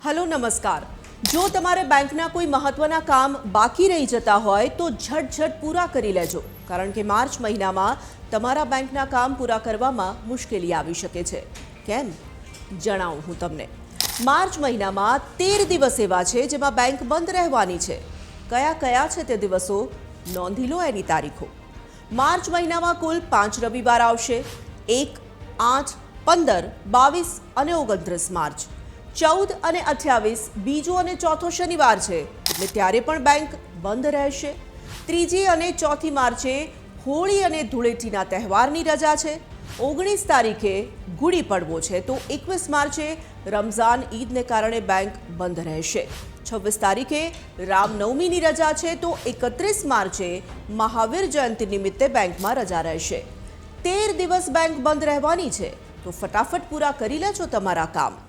Hello नमस्कार। जो तमारे बैंकना कोई महत्वना काम बाकी रही जता होय तो झट पूरा करी लेजो, कारण के मार्च महीनामां तमारा बैंकना काम पूरा करवामां मुश्केली आवी शके छे। केम जणावुं हूँ तमने। मार्च महीनामां 13 दिवस एवा छे जेमां बैंक बंध रहेवानी छे। कया कया छे ते दिवसो नोंधी लो एनी तारीखो। मार्च महीनामां कुल 5 रविवार आवशे। 1, 8, 15, 22 અને 29 मार्च। 14 અને 28 બીજો અને ચોથો શનિવાર છે, એટલે ત્યારે પણ બેંક બંધ રહેશે। ત્રીજી અને ચોથી માર્ચે હોળી અને ધૂળેટીના તહેવારની રજા છે। 19 તારીખે ગુડી પડવો છે, તો 21 માર્ચે રમઝાન ઈદને કારણે બેંક બંધ રહેશે। 26 તારીખે રામનવમીની રજા છે, તો 31 માર્ચે મહાવીર જયંતિ નિમિત્તે બેંકમાં રજા રહેશે। 13 દિવસ બેંક બંધ રહેવાની છે, તો ફટાફટ પૂરા કરી લેજો તમારા કામ।